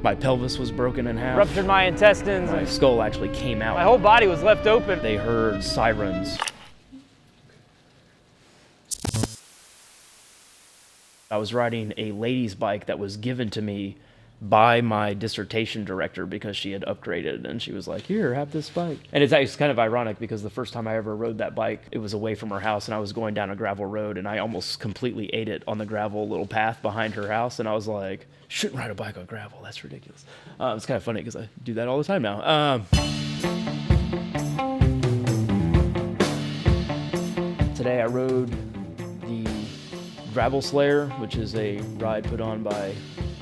My pelvis was broken in half. Ruptured my intestines. My skull actually came out. My whole body was left open. They heard sirens. I was riding a lady's bike that was given to me by my dissertation director because she had upgraded, and she was like, here, have this bike. And it's kind of ironic because the first time I ever rode that bike, it was away from her house and I was going down a gravel road and I almost completely ate it on the gravel little path behind her house, and I was like, shouldn't ride a bike on gravel, that's ridiculous. It's kind of funny because I do that all the time now. Today I rode the Gravel Slayer, which is a ride put on by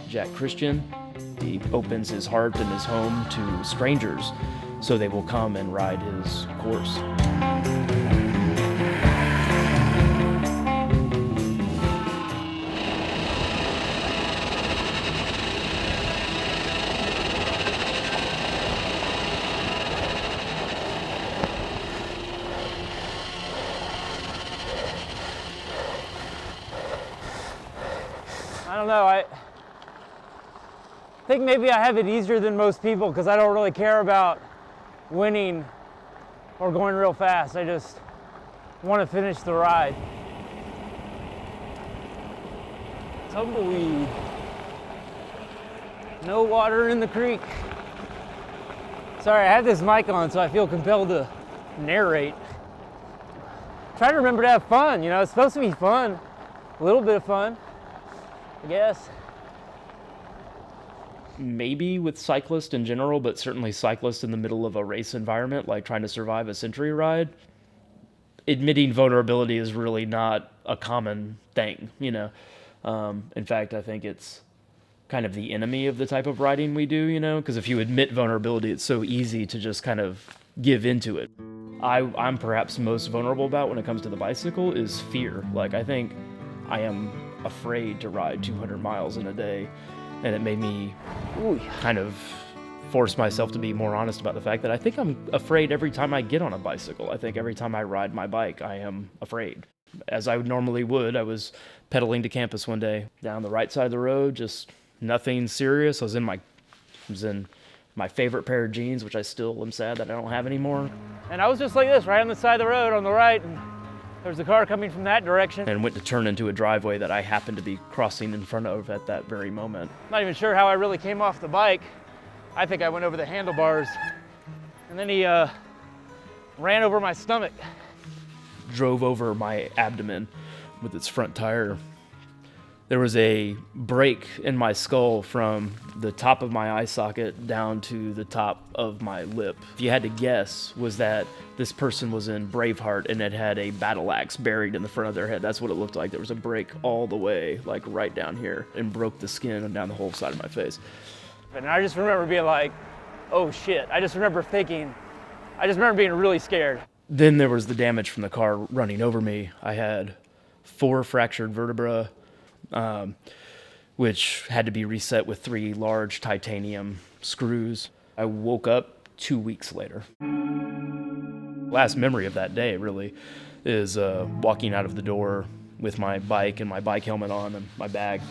Jack Christian. He opens his heart and his home to strangers so they will come and ride his course. I don't know, I think maybe I have it easier than most people because I don't really care about winning or going real fast. I just want to finish the ride. Tumbleweed. No water in the creek. Sorry, I have this mic on, so I feel compelled to narrate. Try to remember to have fun, you know, it's supposed to be fun. A little bit of fun, I guess. Maybe with cyclists in general, but certainly cyclists in the middle of a race environment, like trying to survive a century ride, admitting vulnerability is really not a common thing, you know. In fact, I think it's kind of the enemy of the type of riding we do, you know, because if you admit vulnerability, it's so easy to just kind of give into it. I'm perhaps most vulnerable about when it comes to the bicycle is fear. Like, I think I am afraid to ride 200 miles in a day. And it made me kind of force myself to be more honest about the fact that I think I'm afraid every time I get on a bicycle. I think every time I ride my bike, I am afraid. As I normally would, I was pedaling to campus one day down the right side of the road, just nothing serious. I was in my favorite pair of jeans, which I still am sad that I don't have anymore. And I was just like this, right on the side of the road on the right, and there's a car coming from that direction. And went to turn into a driveway that I happened to be crossing in front of at that very moment. Not even sure how I really came off the bike. I think I went over the handlebars. And then he ran over my stomach. Drove over my abdomen with its front tire. There was a break in my skull from the top of my eye socket down to the top of my lip. If you had to guess, was that this person was in Braveheart and it had a battle axe buried in the front of their head. That's what it looked like. There was a break all the way, like right down here, and broke the skin and down the whole side of my face. And I just remember being like, oh shit. I just remember being really scared. Then there was the damage from the car running over me. I had 4 fractured vertebrae, which had to be reset with 3 large titanium screws. I woke up 2 weeks later. Last memory of that day really is walking out of the door with my bike and my bike helmet on and my bag.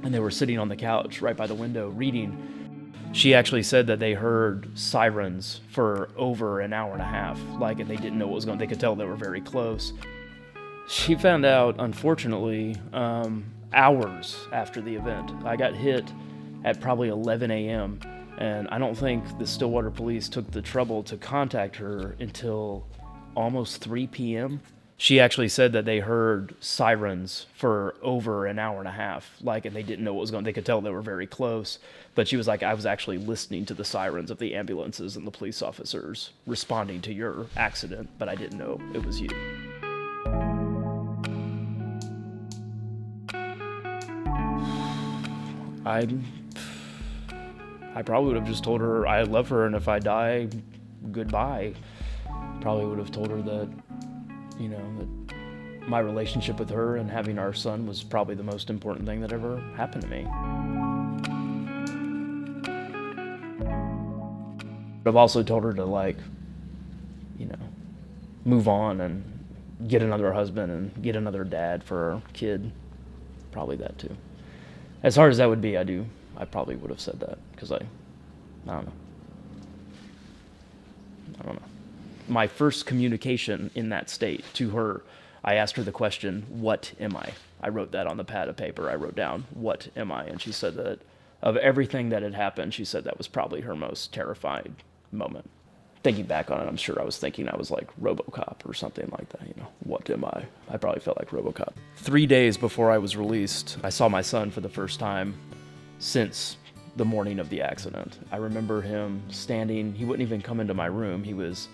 And they were sitting on the couch right by the window reading. She actually said that they heard sirens for over an hour and a half, like, and they didn't know what was going on. They could tell they were very close. She found out, unfortunately, hours after the event. I got hit at probably 11 a.m. and I don't think the Stillwater police took the trouble to contact her until almost 3 p.m. She actually said that they heard sirens for over an hour and a half, like, and they didn't know what was going on. They could tell they were very close, but she was like, I was actually listening to the sirens of the ambulances and the police officers responding to your accident, but I didn't know it was you. I probably would have just told her I love her, and if I die, goodbye. Probably would have told her that, you know, that my relationship with her and having our son was probably the most important thing that ever happened to me. I've also told her to, like, you know, move on and get another husband and get another dad for our kid. Probably that too. As hard as that would be, I do I probably would have said that because I don't know. My first communication in that state to her, I asked her the question, what am I? I wrote that on the pad of paper. I wrote down, what am I? And she said that of everything that had happened, she said that was probably her most terrifying moment. Thinking back on it, I'm sure I was thinking I was like RoboCop or something like that, you know, what am I? I probably felt like RoboCop. 3 days before I was released, I saw my son for the first time since the morning of the accident. I remember him standing, he wouldn't even come into my room. He was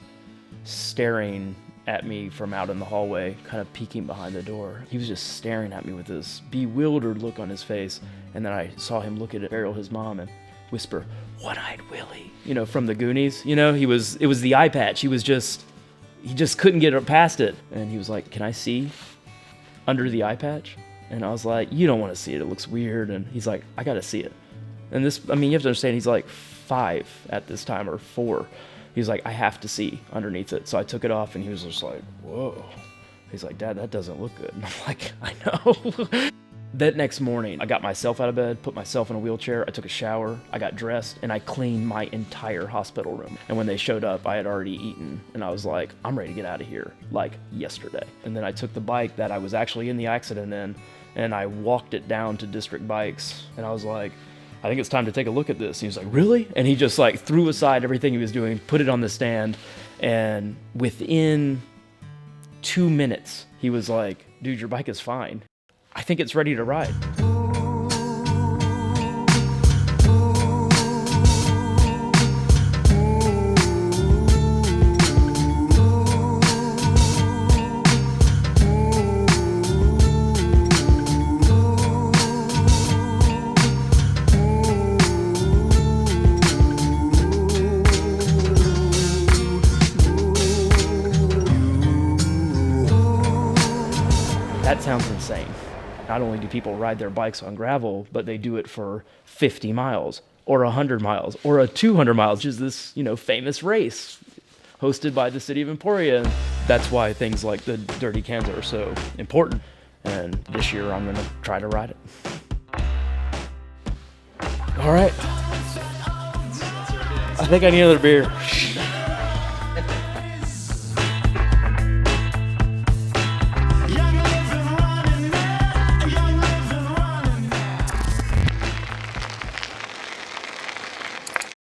staring at me from out in the hallway, kind of peeking behind the door. He was just staring at me with this bewildered look on his face. And then I saw him look at Ariel, his mom, and whisper, "One-eyed Willie," you know, from the Goonies. You know, it was the eye patch. He just couldn't get past it. And he was like, "Can I see under the eye patch?" And I was like, "You don't want to see it. It looks weird." And he's like, "I got to see it." And this, I mean, you have to understand, he's like 5 at this time, or 4. He's like, "I have to see underneath it." So I took it off, and he was just like, "Whoa." He's like, "Dad, that doesn't look good." And I'm like, "I know." That next morning, I got myself out of bed, put myself in a wheelchair, I took a shower, I got dressed, and I cleaned my entire hospital room. And when they showed up, I had already eaten, and I was like, I'm ready to get out of here, like yesterday. And then I took the bike that I was actually in the accident in, and I walked it down to District Bikes, and I was like, "I think it's time to take a look at this." And he was like, "Really?" And he just like threw aside everything he was doing, put it on the stand, and within 2 minutes, he was like, "Dude, your bike is fine. I think it's ready to ride." That sounds insane. Not only do people ride their bikes on gravel, but they do it for 50 miles or 100 miles or 200 miles, which is this, you know, famous race hosted by the city of Emporia. And that's why things like the Dirty Kanza are so important. And this year I'm gonna try to ride it. All right. I think I need another beer.